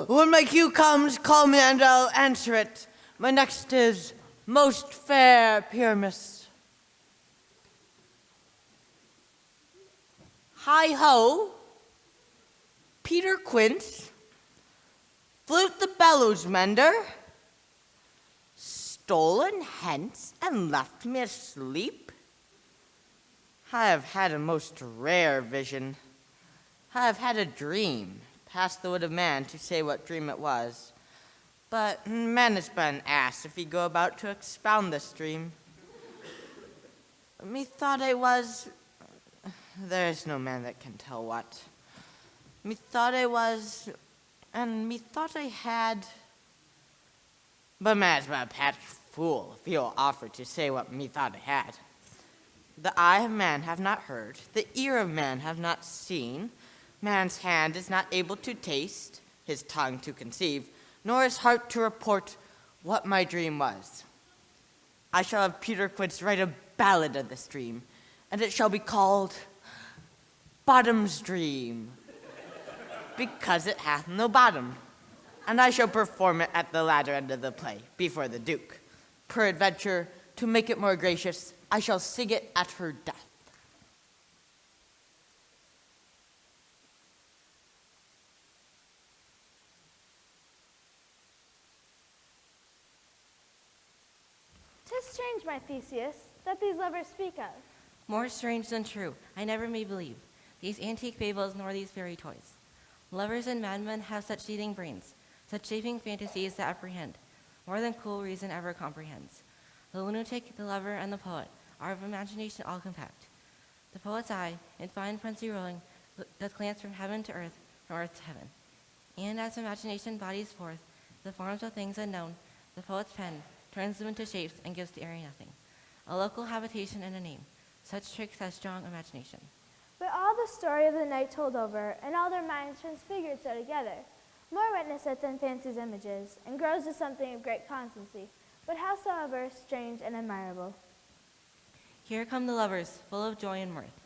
When my cue comes, call me and I'll answer it. My next is most fair Pyramus. Hi-ho, Peter Quince, flute the bellows mender, stolen hence and left me asleep. I have had a most rare vision. I have had a dream, past the wit of man to say what dream it was. But man is but an ass if he go about to expound this dream. Methought I was... There is no man that can tell what. Methought I was... And methought I had... But man's but a patched fool if he'll offer to say what methought I had. The eye of man have not heard, the ear of man have not seen, man's hand is not able to taste, his tongue to conceive, nor his heart to report what my dream was. I shall have Peter Quince write a ballad of this dream, and it shall be called Bottom's Dream. because it hath no bottom. And I shall perform it at the latter end of the play, before the Duke. Peradventure, to make it more gracious, I shall sing it at her death. "'Tis strange, my Theseus, that these lovers speak of. More strange than true, I never may believe these antique fables nor these fairy toys. Lovers and madmen have such seething brains, such chafing fantasies that apprehend more than cool reason ever comprehends. The lunatic, the lover, and the poet are of imagination all compact. The poet's eye, in fine frenzy rolling, doth glance from heaven to earth, from earth to heaven. And as imagination bodies forth the forms of things unknown, the poet's pen turns them into shapes and gives to airy nothing a local habitation and a name. Such tricks has strong imagination." But all the story of the night told over, and all their minds transfigured so together, more witness it than fancy's images, and grows to something of great constancy, but howsoever strange and admirable. Here come the lovers, full of joy and mirth.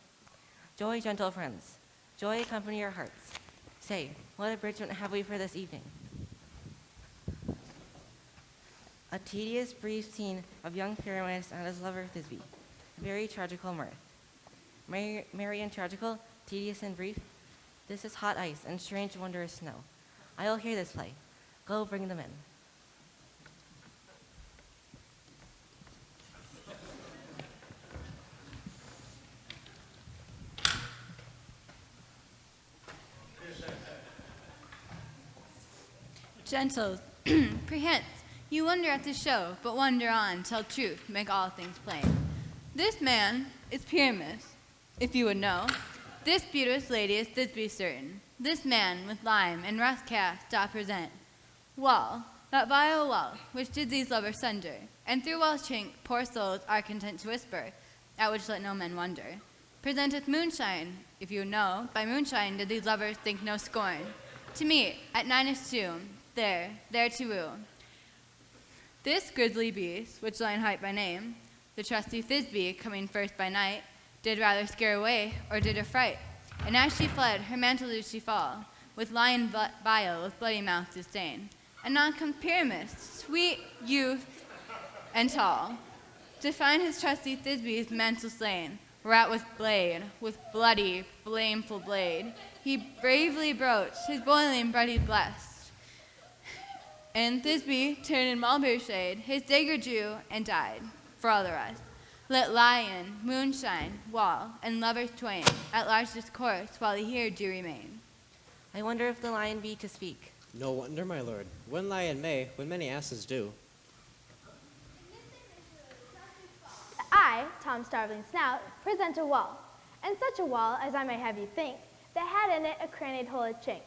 Joy, gentle friends, joy accompany your hearts. Say, what abridgment have we for this evening? A tedious, brief scene of young Pyramus and his lover Thisbe. Very tragical mirth. Merry and tragical, tedious and brief. This is hot ice and strange, wondrous snow. I will hear this play. Go bring them in. Gentles, perchance you wonder at the show, but wonder on till truth make all things plain. This man is Pyramus, if you would know. This beauteous lady is Thisbe certain. This man with lime and rough cast doth present wall, that vile wall, which did these lovers sunder, and through wall's chink poor souls are content to whisper, at which let no men wonder. Presenteth moonshine, if you know, by moonshine did these lovers think no scorn, to meet at Ninus' tomb, there to woo. This grisly beast, which Lionheart by name, the trusty Thisbe, coming first by night, did rather scare away, or did affright. And as she fled, her mantle did she fall, with lion vile, with bloody mouth to stain. Anon comes Pyramus, sweet youth and tall, to find his trusty Thisbe's mantle slain, whereat with bloody, blameful blade, he bravely broached his boiling bloody breast. And Thisbe, turned in mulberry shade, his dagger drew and died, for all the rest. Let lion, moonshine, wall, and lovers twain at large discourse while he here do remain. I wonder if the lion be to speak. No wonder, my lord. One lion may, when many asses do. I, Tom Starveling Snout, present a wall, and such a wall as I may have you think, that had in it a crannied hole a chink,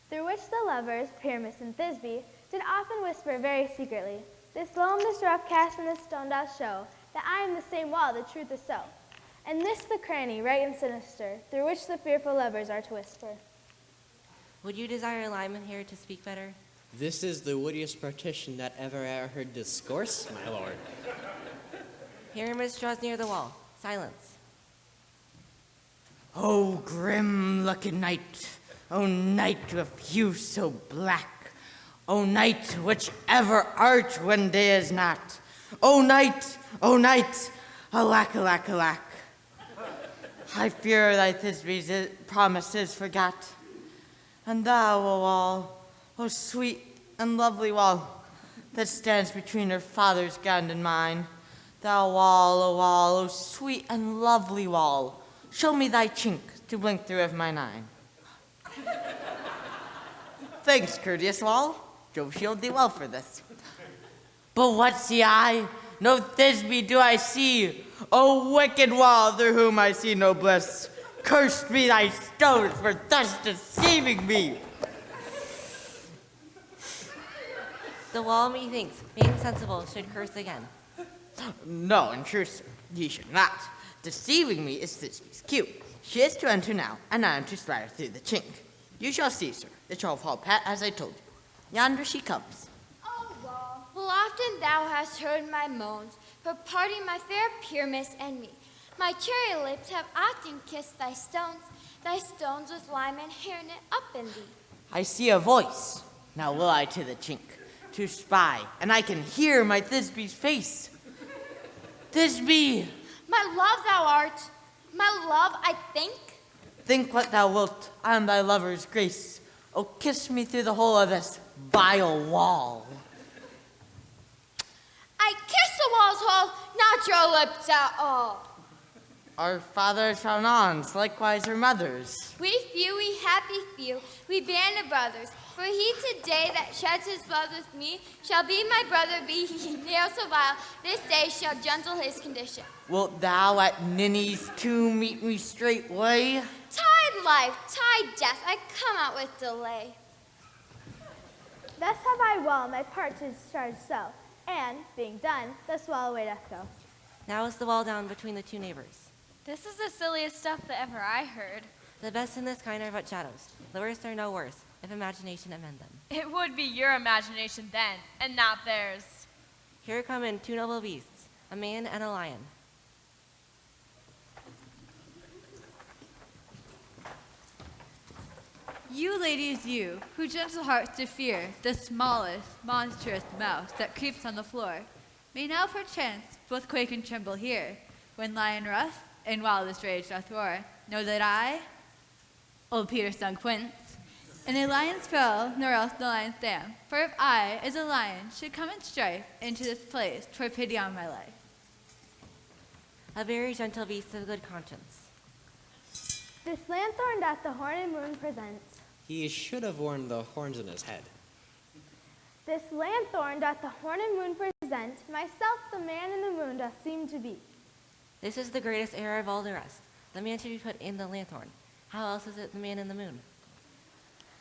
through which the lovers, Pyramus and Thisbe, did often whisper very secretly, "This loam, this rough cast, and this stone doth show that I am the same wall, the truth is so. And this the cranny, right and sinister, through which the fearful lovers are to whisper." Would you desire Lyman here to speak better? This is the woodiest partition that ever I heard discourse, my lord. Pyramus draws near the wall. Silence. O grim-looking night, O night with hue so black, O night which ever art when day is not, O night, alack, alack, alack. I fear thy Thisbe's promises forgot. And thou, O wall, O sweet and lovely wall, that stands between her father's ground and mine, thou wall, O sweet and lovely wall, show me thy chink to blink through of mine eye. Thanks, courteous wall. Jove shield thee well for this. But what see I? No Thisbe do I see. O wicked wall, through whom I see no bliss. Cursed be thy stones for thus deceiving me. The wall, methinks, being sensible, should curse again. No, in truth, sir, ye should not. Deceiving me is Thisbe's cue. She is to enter now, and I am to slide her through the chink. You shall see, sir. It shall fall pat as I told you. Yonder she comes. Oh, wall, full often thou hast heard my moans for parting my fair Pyramus and me. My cherry lips have often kissed thy stones with lime and hair knit up in thee. I see a voice. Now will I to the chink, to spy, and I can hear my Thisbe's face. Thisbe! My love thou art, my love I think. Think what thou wilt, I am thy lover's grace. Oh, kiss me through the hole of this vile wall. I kiss the wall's hole, not your lips at all. Our fathers found ons, likewise her mothers. We few, we happy few, we band of brothers. For he today that sheds his blood with me shall be my brother, be he ne'er so vile. This day shall gentle his condition. Wilt thou at Ninny's tomb meet me straightway? Tide life, tide death, I come out with delay. Thus have I well my part to discharge so, and, being done, thus well away doth go. Now is the wall down between the two neighbors. This is the silliest stuff that ever I heard. The best in this kind are but shadows. The worst are no worse, if imagination amend them. It would be your imagination then, and not theirs. Here come in two noble beasts, a man and a lion. You, ladies, you, who gentle hearts do fear the smallest, monstrous mouse that creeps on the floor, may now perchance both quake and tremble here, when lion rough in wildest rage doth roar. Know that I, old Peter stung Quince, in a lion's fell, nor else the lion's dam. For if I, as a lion, should come in strife into this place, 'twere pity on my life. A very gentle beast of good conscience. This lanthorn doth the horn and moon present. He should have worn the horns in his head. This lanthorn doth the horn and moon present. Myself the man in the moon doth seem to be. This is the greatest error of all the rest. The man should be put in the lanthorn. How else is it the man in the moon?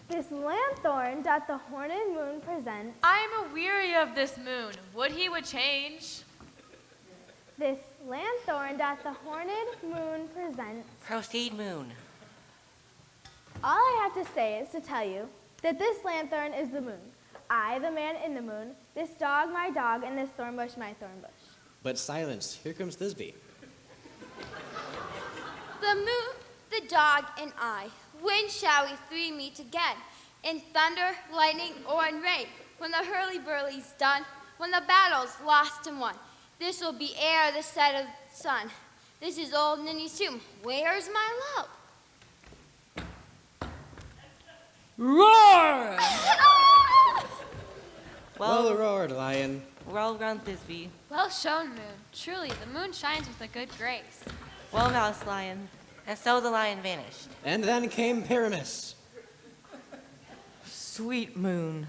This lanthorn doth the horn and moon present. I am a-weary of this moon. Would he would change? This lanthorn doth the horned moon present. Proceed, moon. All I have to say is to tell you that this lanthorn is the moon. I, the man in the moon, this dog my dog, and this thorn bush my thorn bush. But silence, here comes Thisbe. The moon, the dog, and I, when shall we three meet again? In thunder, lightning, or in rain? When the hurly-burly's done, when the battle's lost and won. This will be ere the set of the sun. This is old Ninny's tomb. Where's my love? Roar! Well roared, lion. Well run, Thisbe. Well shown, moon. Truly, the moon shines with a good grace. Well moused, lion. And so the lion vanished. And then came Pyramus. Sweet moon,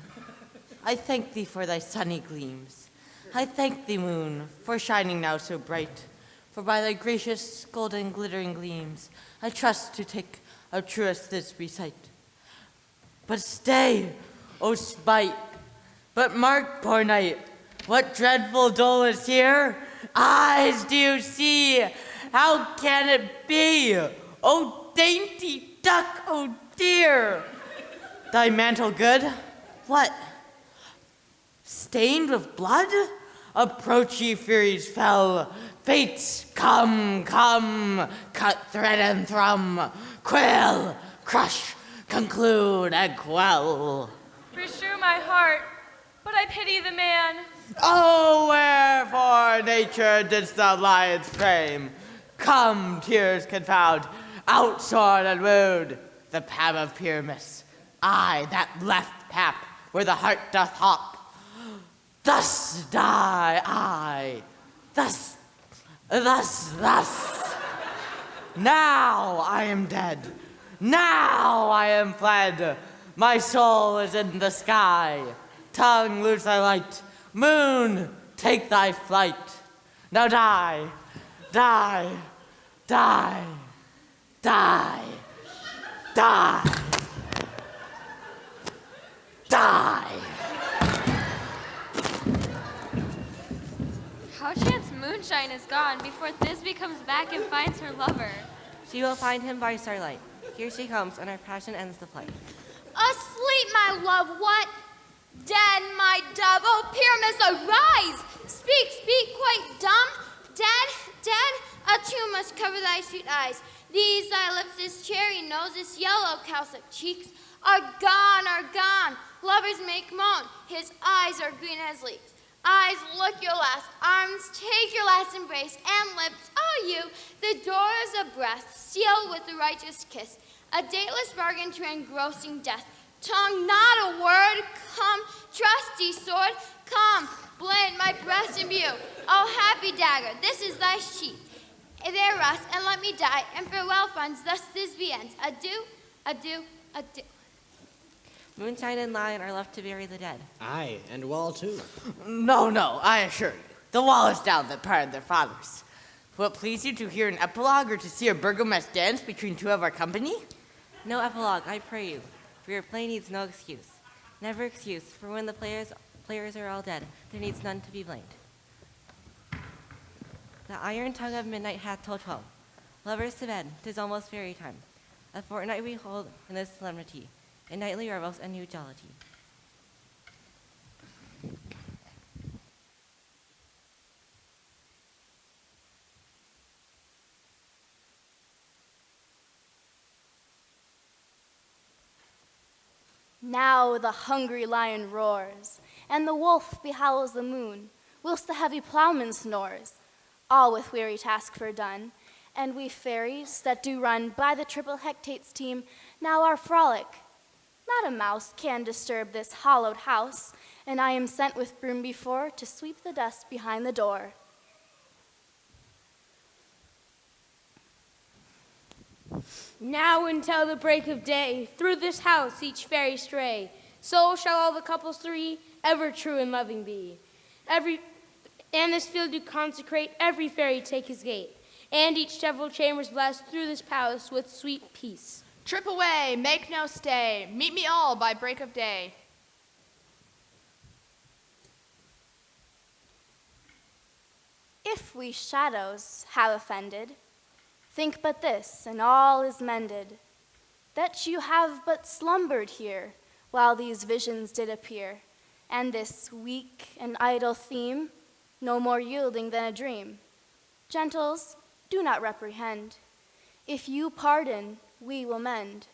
I thank thee for thy sunny gleams. I thank thee, moon, for shining now so bright. For by thy gracious golden glittering gleams, I trust to take our truest Thisbe sight. But stay, O spite, but mark, poor knight, what dreadful dole is here? Eyes do you see? How can it be? O dainty duck, oh dear! Thy mantle good? What? Stained with blood? Approach, ye furies fell. Fates, come, come, cut thread and thrum, quill, crush, conclude, and quell. Beshrew my heart, but I pity the man. Oh, wherefore nature didst thou lion's frame? Come, tears confound, out sword and wound, the pap of Pyramus. I, that left pap, where the heart doth hop. Thus die I, thus. Now I am dead. Now I am fled. My soul is in the sky. Tongue, lose thy light. Moon, take thy flight. Now die, die, die, die, die, die. How chance moonshine is gone before Thisbe comes back and finds her lover. She will find him by starlight. Here she comes, and our passion ends the flight. Asleep, my love, what? Dead, my dove. Oh, Pyramus, arise! Speak, speak, quite dumb. Dead, dead, a tomb must cover thy sweet eyes. These thy lips, this cherry nose, this yellow cowslip cheeks. are gone, are gone. Lovers make moan, his eyes are green as leaves. Eyes, look your last, arms, take your last embrace, and lips, oh you, the doors of breast, sealed with the righteous kiss, a dateless bargain to engrossing death. Tongue, not a word, come, trusty sword, come, blend my breast and view. Oh, happy dagger, this is thy sheath. There rest, and let me die, and farewell, friends, thus Thisbe ends. Adieu, adieu, adieu. Moonshine and Lion are left to bury the dead. Aye, and Wall too. No, no, I assure you. The wall is down that parted their fathers. Will it please you to hear an epilogue or to see a burgomesque dance between two of our company? No epilogue, I pray you, for your play needs no excuse. Never excuse, for when the players are all dead, there needs none to be blamed. The iron tongue of midnight hath told 12. Lovers to bed, 'tis almost fairy time. A fortnight we hold in this solemnity, and nightly revels a new jollity. Now the hungry lion roars, and the wolf behowls the moon, whilst the heavy plowman snores, all with weary task fordone. And we fairies that do run by the triple hectates team now are frolic. Not a mouse can disturb this hallowed house, and I am sent with broom before to sweep the dust behind the door. Now until the break of day, through this house each fairy stray. So shall all the couples three ever true and loving be. And this field do consecrate, every fairy take his gate. And each several chambers blessed through this palace with sweet peace. Trip away, make no stay. Meet me all by break of day. If we shadows have offended, think but this, and all is mended, that you have but slumbered here, while these visions did appear, and this weak and idle theme, no more yielding than a dream. Gentles, do not reprehend. If you pardon, we will mend.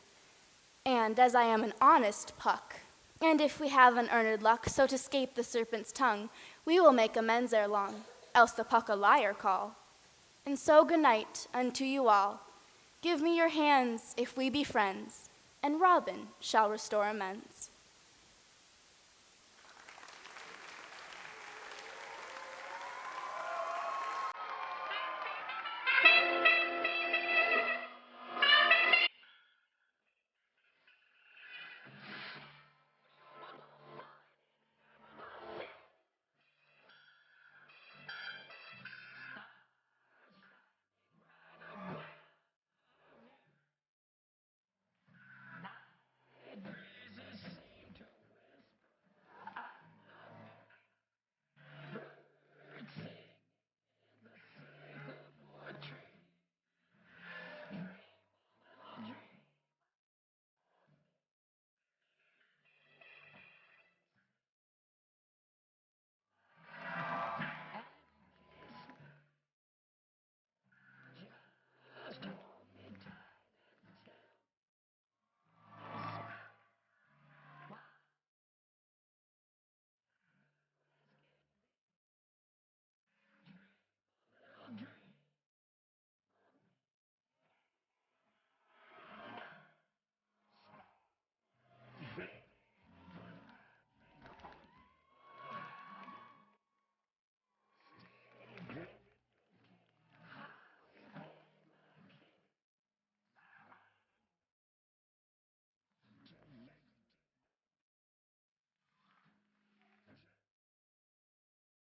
And as I am an honest Puck, and if we have an earned luck, so to scape the serpent's tongue, we will make amends ere long, else the Puck a liar call. And so good night unto you all. Give me your hands if we be friends, and Robin shall restore amends.